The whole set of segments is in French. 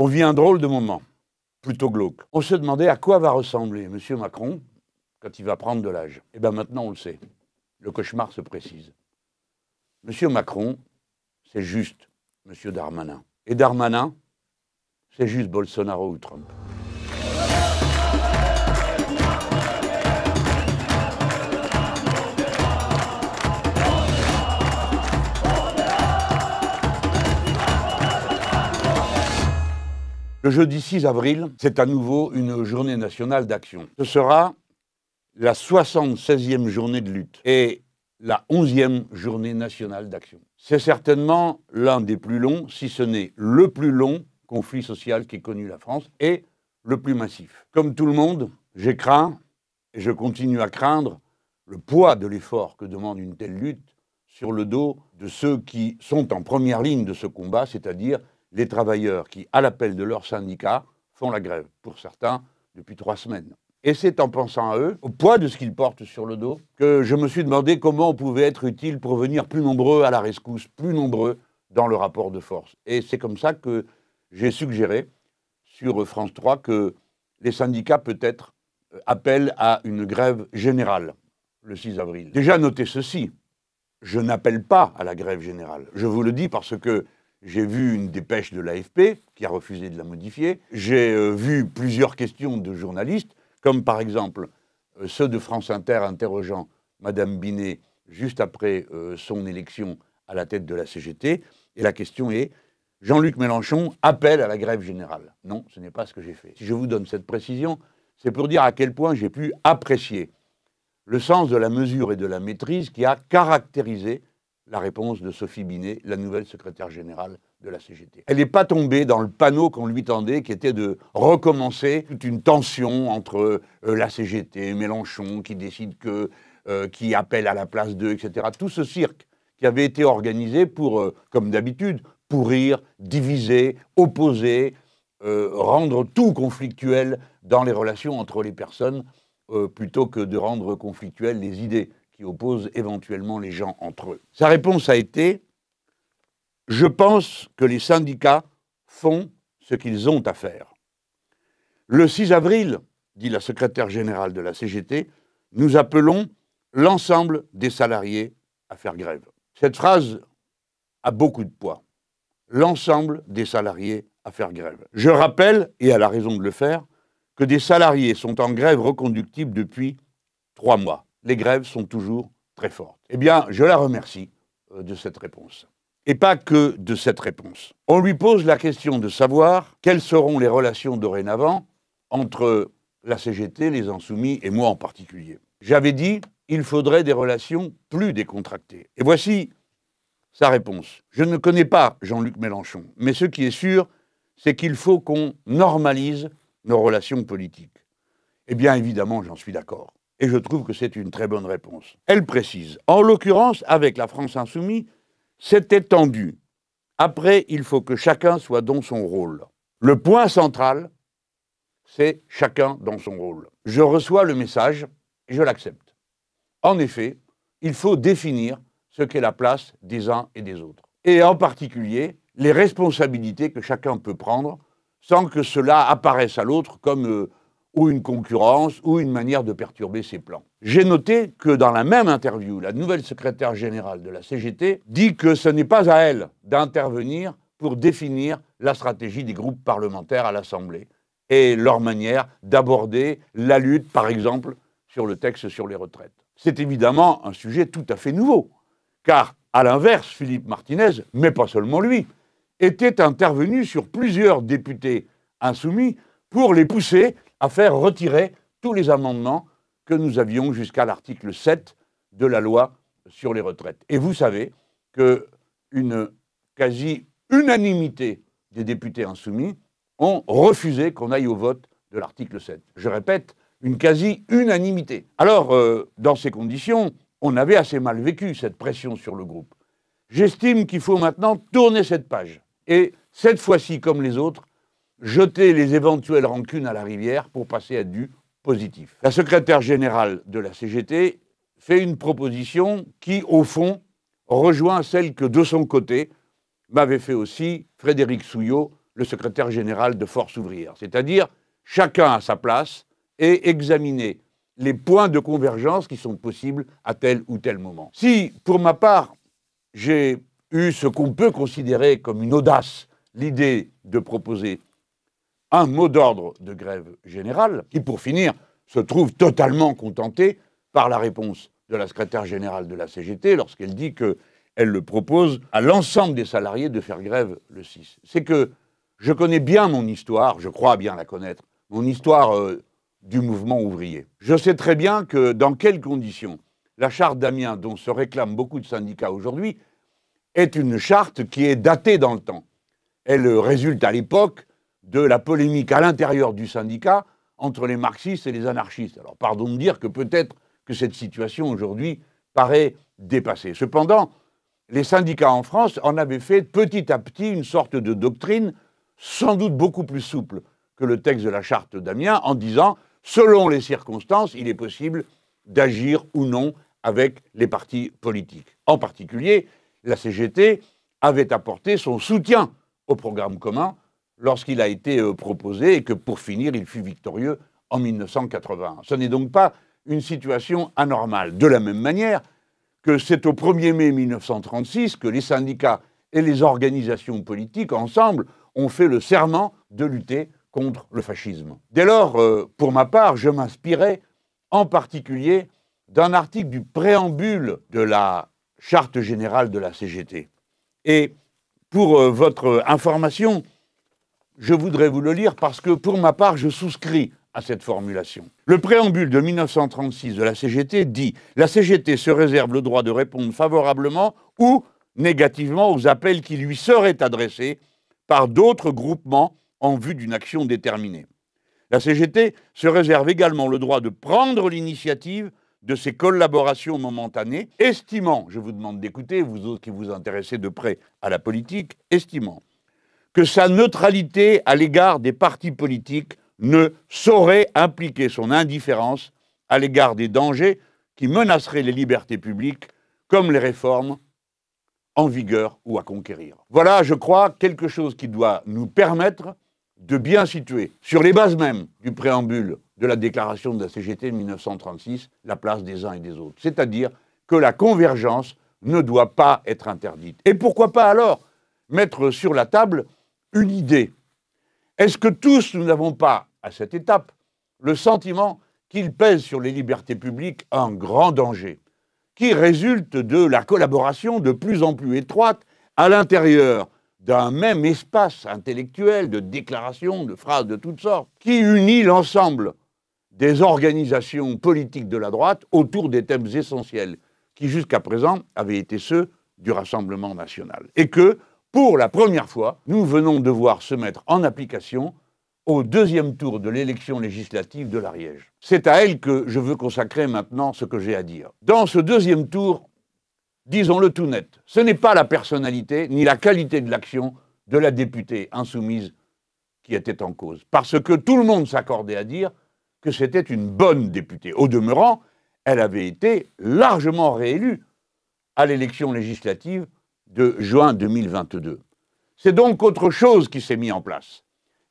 On vit un drôle de moment, plutôt glauque. On se demandait à quoi va ressembler M. Macron quand il va prendre de l'âge. Eh bien maintenant on le sait, le cauchemar se précise. M. Macron, c'est juste M. Darmanin. Et Darmanin, c'est juste Bolsonaro ou Trump. Le jeudi 6 avril, c'est à nouveau une journée nationale d'action. Ce sera la 76e journée de lutte et la 11e journée nationale d'action. C'est certainement l'un des plus longs, si ce n'est le plus long conflit social qu'ait connu la France et le plus massif. Comme tout le monde, j'ai craint et je continue à craindre le poids de l'effort que demande une telle lutte sur le dos de ceux qui sont en première ligne de ce combat, c'est-à-dire les travailleurs qui, à l'appel de leur syndicat, font la grève, pour certains, depuis 3 semaines. Et c'est en pensant à eux, au poids de ce qu'ils portent sur le dos, que je me suis demandé comment on pouvait être utile pour venir plus nombreux à la rescousse, plus nombreux dans le rapport de force. Et c'est comme ça que j'ai suggéré sur France 3 que les syndicats peut-être appellent à une grève générale le 6 avril. Déjà notez ceci, je n'appelle pas à la grève générale. Je vous le dis parce que j'ai vu une dépêche de l'AFP qui a refusé de la modifier. J'ai vu plusieurs questions de journalistes, comme par exemple ceux de France Inter interrogeant Madame Binet juste après son élection à la tête de la CGT. Et la question est, Jean-Luc Mélenchon appelle à la grève générale. Non, ce n'est pas ce que j'ai fait. Si je vous donne cette précision, c'est pour dire à quel point j'ai pu apprécier le sens de la mesure et de la maîtrise qui a caractérisé la réponse de Sophie Binet, la nouvelle secrétaire générale de la CGT. Elle n'est pas tombée dans le panneau qu'on lui tendait, qui était de recommencer toute une tension entre la CGT, Mélenchon, qui décide que, qui appelle à la place d'eux, etc. Tout ce cirque qui avait été organisé pour, comme d'habitude, pourrir, diviser, opposer, rendre tout conflictuel dans les relations entre les personnes, plutôt que de rendre conflictuelles les idées qui opposent éventuellement les gens entre eux. Sa réponse a été « Je pense que les syndicats font ce qu'ils ont à faire. » Le 6 avril, dit la secrétaire générale de la CGT, nous appelons l'ensemble des salariés à faire grève. Cette phrase a beaucoup de poids. L'ensemble des salariés à faire grève. Je rappelle, et elle a raison de le faire, que des salariés sont en grève reconductible depuis 3 mois. Les grèves sont toujours très fortes. Eh bien, je la remercie de cette réponse. Et pas que de cette réponse. On lui pose la question de savoir quelles seront les relations dorénavant entre la CGT, les Insoumis et moi en particulier. J'avais dit, il faudrait des relations plus décontractées. Et voici sa réponse. Je ne connais pas Jean-Luc Mélenchon, mais ce qui est sûr, c'est qu'il faut qu'on normalise nos relations politiques. Eh bien, évidemment, j'en suis d'accord. Et je trouve que c'est une très bonne réponse. Elle précise, en l'occurrence, avec la France Insoumise, c'est étendu. Après, il faut que chacun soit dans son rôle. Le point central, c'est chacun dans son rôle. Je reçois le message et je l'accepte. En effet, il faut définir ce qu'est la place des uns et des autres. Et en particulier, les responsabilités que chacun peut prendre sans que cela apparaisse à l'autre comme ou une concurrence, ou une manière de perturber ses plans. J'ai noté que dans la même interview, la nouvelle secrétaire générale de la CGT dit que ce n'est pas à elle d'intervenir pour définir la stratégie des groupes parlementaires à l'Assemblée et leur manière d'aborder la lutte, par exemple, sur le texte sur les retraites. C'est évidemment un sujet tout à fait nouveau, car, à l'inverse, Philippe Martinez, mais pas seulement lui, était intervenu sur plusieurs députés insoumis pour les pousser à faire retirer tous les amendements que nous avions jusqu'à l'article 7 de la loi sur les retraites. Et vous savez qu'une quasi-unanimité des députés insoumis ont refusé qu'on aille au vote de l'article 7. Je répète, une quasi-unanimité. Alors, dans ces conditions, on avait assez mal vécu cette pression sur le groupe. J'estime qu'il faut maintenant tourner cette page. Et cette fois-ci, comme les autres, jeter les éventuelles rancunes à la rivière pour passer à du positif. La secrétaire générale de la CGT fait une proposition qui, au fond, rejoint celle que, de son côté, m'avait fait aussi Frédéric Souillot le secrétaire général de Force ouvrière. C'est-à-dire chacun à sa place et examiner les points de convergence qui sont possibles à tel ou tel moment. Si, pour ma part, j'ai eu ce qu'on peut considérer comme une audace, l'idée de proposer un mot d'ordre de grève générale, qui, pour finir, se trouve totalement contenté par la réponse de la secrétaire générale de la CGT lorsqu'elle dit qu'elle le propose à l'ensemble des salariés de faire grève le 6. C'est que je connais bien mon histoire, je crois bien la connaître, mon histoire du mouvement ouvrier. Je sais très bien que dans quelles conditions la charte d'Amiens, dont se réclament beaucoup de syndicats aujourd'hui, est une charte qui est datée dans le temps. Elle résulte à l'époque de la polémique à l'intérieur du syndicat entre les marxistes et les anarchistes. Alors pardon de dire que peut-être que cette situation aujourd'hui paraît dépassée. Cependant, les syndicats en France en avaient fait petit à petit une sorte de doctrine sans doute beaucoup plus souple que le texte de la charte d'Amiens en disant, selon les circonstances, il est possible d'agir ou non avec les partis politiques. En particulier, la CGT avait apporté son soutien au programme commun lorsqu'il a été proposé et que, pour finir, il fut victorieux en 1981. Ce n'est donc pas une situation anormale. De la même manière que c'est au 1er mai 1936 que les syndicats et les organisations politiques, ensemble, ont fait le serment de lutter contre le fascisme. Dès lors, pour ma part, je m'inspirais en particulier d'un article du préambule de la Charte générale de la CGT. Et pour votre information, je voudrais vous le lire parce que, pour ma part, je souscris à cette formulation. Le préambule de 1936 de la CGT dit « La CGT se réserve le droit de répondre favorablement ou négativement aux appels qui lui seraient adressés par d'autres groupements en vue d'une action déterminée. La CGT se réserve également le droit de prendre l'initiative de ces collaborations momentanées, estimant, je vous demande d'écouter, vous autres qui vous intéressez de près à la politique, estimant que sa neutralité à l'égard des partis politiques ne saurait impliquer son indifférence à l'égard des dangers qui menaceraient les libertés publiques, comme les réformes en vigueur ou à conquérir. Voilà, je crois, quelque chose qui doit nous permettre de bien situer, sur les bases mêmes du préambule de la déclaration de la CGT de 1936, la place des uns et des autres. C'est-à-dire que la convergence ne doit pas être interdite. Et pourquoi pas alors mettre sur la table une idée? Est-ce que tous nous n'avons pas, à cette étape, le sentiment qu'il pèse sur les libertés publiques un grand danger, qui résulte de la collaboration de plus en plus étroite à l'intérieur d'un même espace intellectuel de déclarations, de phrases de toutes sortes, qui unit l'ensemble des organisations politiques de la droite autour des thèmes essentiels qui jusqu'à présent avaient été ceux du Rassemblement national. Et que, pour la première fois, nous venons de voir se mettre en application au deuxième tour de l'élection législative de l'Ariège. C'est à elle que je veux consacrer maintenant ce que j'ai à dire. Dans ce deuxième tour, disons-le tout net, ce n'est pas la personnalité ni la qualité de l'action de la députée insoumise qui était en cause. Parce que tout le monde s'accordait à dire que c'était une bonne députée. Au demeurant, elle avait été largement réélue à l'élection législative de juin 2022. C'est donc autre chose qui s'est mis en place.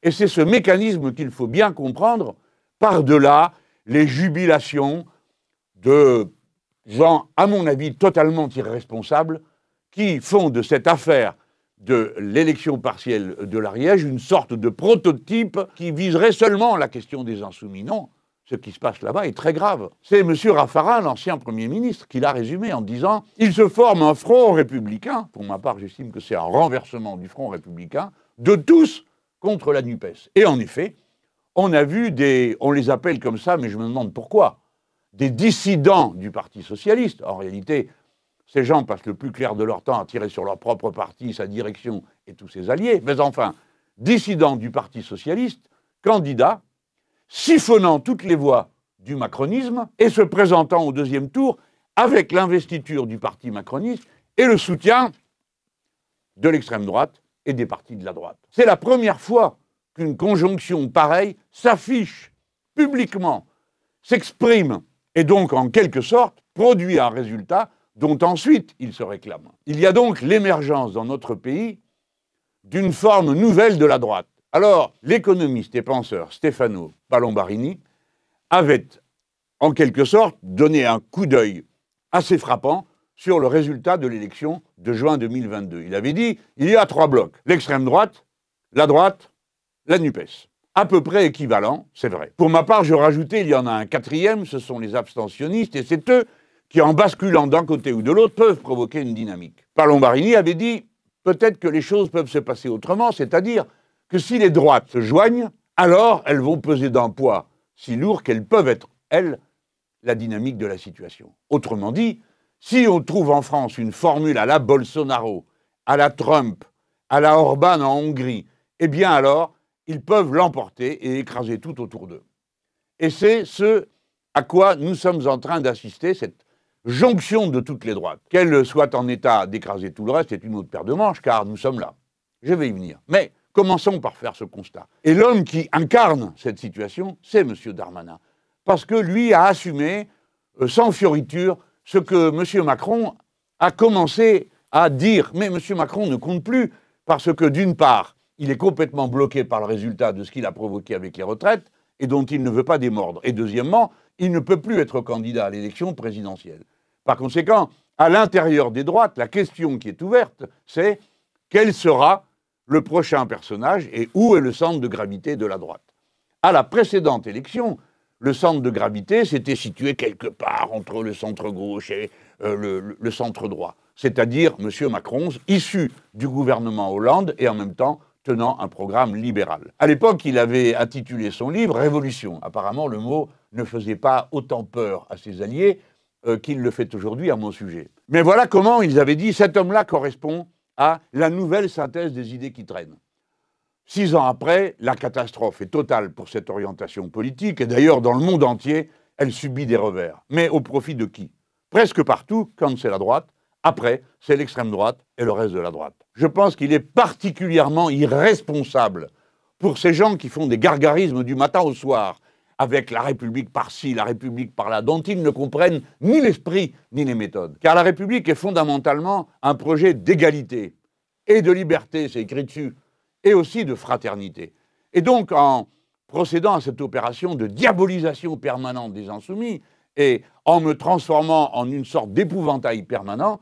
Et c'est ce mécanisme qu'il faut bien comprendre par-delà les jubilations de gens, à mon avis, totalement irresponsables, qui font de cette affaire de l'élection partielle de l'Ariège une sorte de prototype qui viserait seulement la question des insoumis. Non, ce qui se passe là-bas est très grave. C'est M. Raffarin, l'ancien Premier ministre, qui l'a résumé en disant « Il se forme un front républicain », pour ma part j'estime que c'est un renversement du front républicain, de tous contre la NUPES. Et en effet, on a vu on les appelle comme ça, mais je me demande pourquoi, des dissidents du Parti socialiste. En réalité, ces gens passent le plus clair de leur temps à tirer sur leur propre parti, sa direction et tous ses alliés. Mais enfin, dissidents du Parti socialiste, candidats, siphonnant toutes les voix du macronisme et se présentant au deuxième tour avec l'investiture du parti macroniste et le soutien de l'extrême droite et des partis de la droite. C'est la première fois qu'une conjonction pareille s'affiche publiquement, s'exprime et donc en quelque sorte produit un résultat dont ensuite il se réclame. Il y a donc l'émergence dans notre pays d'une forme nouvelle de la droite. Alors, l'économiste et penseur Stefano Palombarini avait, en quelque sorte, donné un coup d'œil assez frappant sur le résultat de l'élection de juin 2022. Il avait dit, il y a 3 blocs, l'extrême droite, la NUPES. À peu près équivalent, c'est vrai. Pour ma part, je rajoutais, il y en a un 4e, ce sont les abstentionnistes, et c'est eux qui, en basculant d'un côté ou de l'autre, peuvent provoquer une dynamique. Palombarini avait dit, peut-être que les choses peuvent se passer autrement, c'est-à-dire que si les droites se joignent, alors elles vont peser d'un poids si lourd qu'elles peuvent être, elles, la dynamique de la situation. Autrement dit, si on trouve en France une formule à la Bolsonaro, à la Trump, à la Orban en Hongrie, eh bien alors, ils peuvent l'emporter et écraser tout autour d'eux. Et c'est ce à quoi nous sommes en train d'assister, cette jonction de toutes les droites. Qu'elles soient en état d'écraser tout le reste est une autre paire de manches, car nous sommes là. Je vais y venir. Mais commençons par faire ce constat. Et l'homme qui incarne cette situation, c'est M. Darmanin. Parce que lui a assumé, sans fioriture, ce que M. Macron a commencé à dire. Mais M. Macron ne compte plus, parce que d'une part, il est complètement bloqué par le résultat de ce qu'il a provoqué avec les retraites, et dont il ne veut pas démordre. Et deuxièmement, il ne peut plus être candidat à l'élection présidentielle. Par conséquent, à l'intérieur des droites, la question qui est ouverte, c'est quel sera le prochain personnage et où est le centre de gravité de la droite. À la précédente élection, le centre de gravité s'était situé quelque part entre le centre-gauche et le centre-droit, c'est-à-dire M. Macron, issu du gouvernement Hollande et en même temps tenant un programme libéral. À l'époque, il avait intitulé son livre « Révolution ». Apparemment, le mot ne faisait pas autant peur à ses alliés qu'il le fait aujourd'hui à mon sujet. Mais voilà comment ils avaient dit « cet homme-là correspond à la nouvelle synthèse des idées qui traînent ». 6 ans après, la catastrophe est totale pour cette orientation politique, et d'ailleurs, dans le monde entier, elle subit des revers. Mais au profit de qui? Presque partout, quand c'est la droite, après, c'est l'extrême droite et le reste de la droite. Je pense qu'il est particulièrement irresponsable pour ces gens qui font des gargarismes du matin au soir, avec la République par-ci, la République par-là, dont ils ne comprennent ni l'esprit ni les méthodes. Car la République est fondamentalement un projet d'égalité et de liberté, c'est écrit dessus, et aussi de fraternité. Et donc, en procédant à cette opération de diabolisation permanente des insoumis, et en me transformant en une sorte d'épouvantail permanent,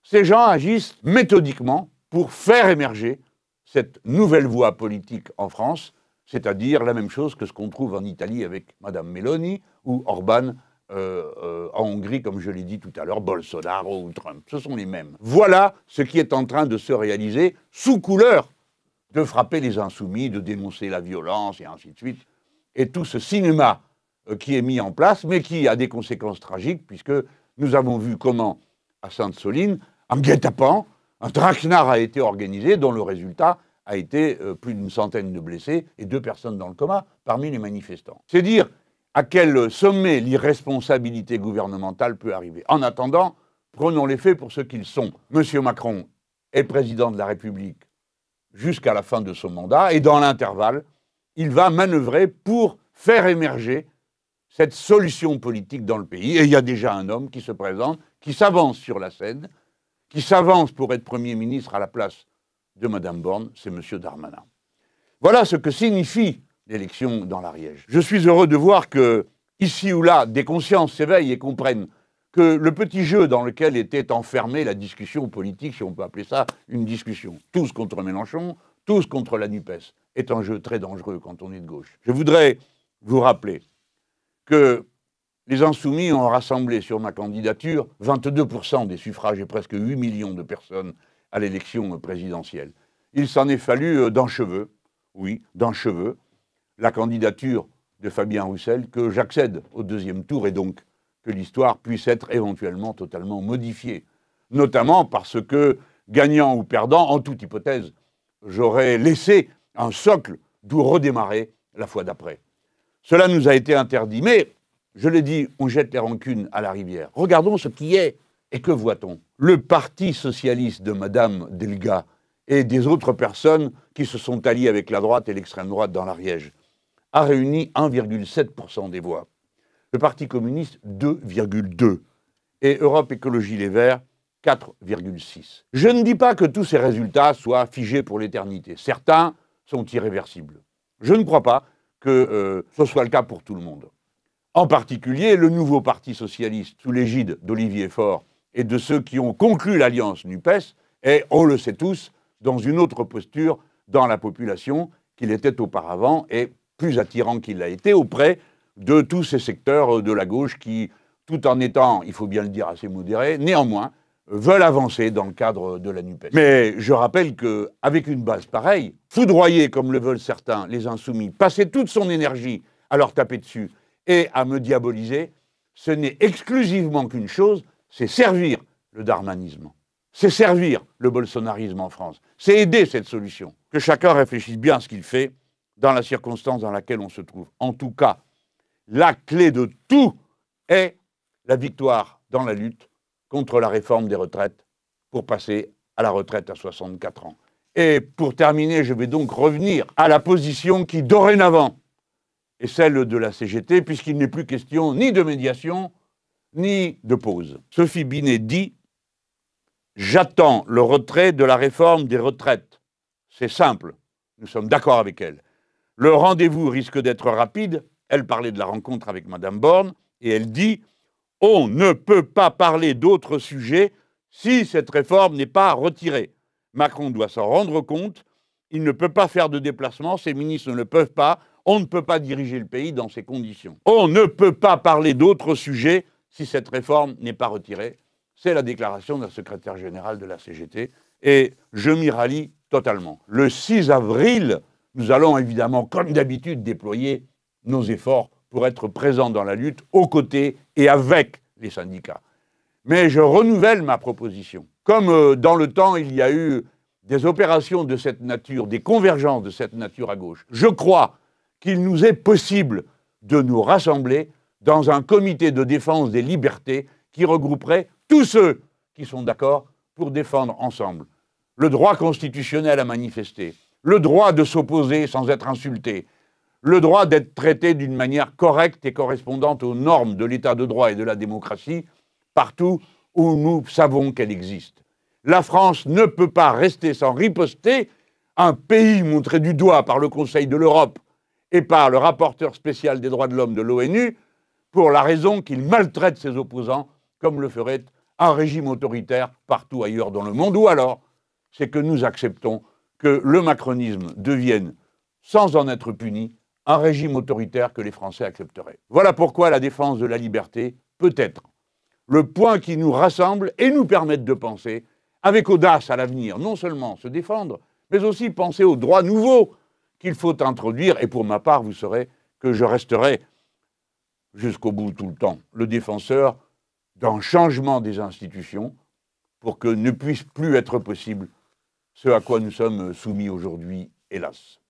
ces gens agissent méthodiquement pour faire émerger cette nouvelle voie politique en France, c'est-à-dire la même chose que ce qu'on trouve en Italie avec Mme Meloni ou Orban en Hongrie, comme je l'ai dit tout à l'heure, Bolsonaro ou Trump. Ce sont les mêmes. Voilà ce qui est en train de se réaliser sous couleur de frapper les insoumis, de dénoncer la violence et ainsi de suite. Et tout ce cinéma qui est mis en place, mais qui a des conséquences tragiques, puisque nous avons vu comment, à Sainte-Soline, un guet-apens, un traquenard a été organisé, dont le résultat a été plus d'une centaine de blessés et 2 personnes dans le coma parmi les manifestants. C'est dire à quel sommet l'irresponsabilité gouvernementale peut arriver. En attendant, prenons les faits pour ce qu'ils sont. M. Macron est président de la République jusqu'à la fin de son mandat, et dans l'intervalle, il va manœuvrer pour faire émerger cette solution politique dans le pays. Et il y a déjà un homme qui se présente, qui s'avance sur la scène, qui s'avance pour être Premier ministre à la place de Mme Borne, c'est M. Darmanin. Voilà ce que signifie l'élection dans l'Ariège. Je suis heureux de voir que, ici ou là, des consciences s'éveillent et comprennent que le petit jeu dans lequel était enfermée la discussion politique, si on peut appeler ça une discussion, tous contre Mélenchon, tous contre la NUPES, est un jeu très dangereux quand on est de gauche. Je voudrais vous rappeler que les Insoumis ont rassemblé sur ma candidature 22% des suffrages et presque 8 millions de personnes à l'élection présidentielle. Il s'en est fallu d'un cheveu, oui, d'un cheveu, la candidature de Fabien Roussel, que j'accède au 2e tour et donc que l'histoire puisse être éventuellement totalement modifiée. Notamment parce que, gagnant ou perdant, en toute hypothèse, j'aurais laissé un socle d'où redémarrer la fois d'après. Cela nous a été interdit, mais, je l'ai dit, on jette les rancunes à la rivière. Regardons ce qui est, et que voit-on? Le Parti socialiste de Mme Delga et des autres personnes qui se sont alliées avec la droite et l'extrême droite dans l'Ariège a réuni 1,7% des voix. Le Parti communiste, 2,2%. Et Europe Écologie Les Verts, 4,6. Je ne dis pas que tous ces résultats soient figés pour l'éternité. Certains sont irréversibles. Je ne crois pas que ce soit le cas pour tout le monde. En particulier, le nouveau Parti socialiste, sous l'égide d'Olivier Faure et de ceux qui ont conclu l'alliance NUPES, est, on le sait tous, dans une autre posture dans la population qu'il était auparavant et plus attirant qu'il l'a été auprès de tous ces secteurs de la gauche qui, tout en étant, il faut bien le dire, assez modérés, néanmoins, veulent avancer dans le cadre de la NUPES. Mais je rappelle qu'avec une base pareille, foudroyer comme le veulent certains, les insoumis, passer toute son énergie à leur taper dessus et à me diaboliser, ce n'est exclusivement qu'une chose, c'est servir le darmanisme. C'est servir le bolsonarisme en France. C'est aider cette solution. Que chacun réfléchisse bien à ce qu'il fait dans la circonstance dans laquelle on se trouve. En tout cas, la clé de tout est la victoire dans la lutte contre la réforme des retraites pour passer à la retraite à 64 ans. Et pour terminer, je vais donc revenir à la position qui, dorénavant, est celle de la CGT, puisqu'il n'est plus question ni de médiation, ni de pause. Sophie Binet dit « J'attends le retrait de la réforme des retraites ». C'est simple, nous sommes d'accord avec elle. Le rendez-vous risque d'être rapide. Elle parlait de la rencontre avec Mme Borne, et elle dit « On ne peut pas parler d'autres sujets si cette réforme n'est pas retirée. Macron doit s'en rendre compte, il ne peut pas faire de déplacement, ses ministres ne le peuvent pas, on ne peut pas diriger le pays dans ces conditions. On ne peut pas parler d'autres sujets si cette réforme n'est pas retirée. » C'est la déclaration d'un secrétaire général de la CGT, et je m'y rallie totalement. Le 6 avril, nous allons évidemment, comme d'habitude, déployer nos efforts pour être présents dans la lutte, aux côtés et avec les syndicats. Mais je renouvelle ma proposition. Comme dans le temps, il y a eu des opérations de cette nature, des convergences de cette nature à gauche, je crois qu'il nous est possible de nous rassembler dans un comité de défense des libertés qui regrouperait tous ceux qui sont d'accord pour défendre ensemble le droit constitutionnel à manifester, le droit de s'opposer sans être insulté, le droit d'être traité d'une manière correcte et correspondante aux normes de l'état de droit et de la démocratie, partout où nous savons qu'elle existe. La France ne peut pas rester sans riposter, un pays montré du doigt par le Conseil de l'Europe et par le rapporteur spécial des droits de l'homme de l'ONU, pour la raison qu'il maltraite ses opposants, comme le ferait un régime autoritaire partout ailleurs dans le monde, ou alors c'est que nous acceptons que le macronisme devienne, sans en être puni, un régime autoritaire que les Français accepteraient. Voilà pourquoi la défense de la liberté peut être le point qui nous rassemble et nous permette de penser avec audace à l'avenir, non seulement se défendre, mais aussi penser aux droits nouveaux qu'il faut introduire. Et pour ma part, vous saurez que je resterai jusqu'au bout tout le temps le défenseur d'un changement des institutions pour que ne puisse plus être possible ce à quoi nous sommes soumis aujourd'hui, hélas.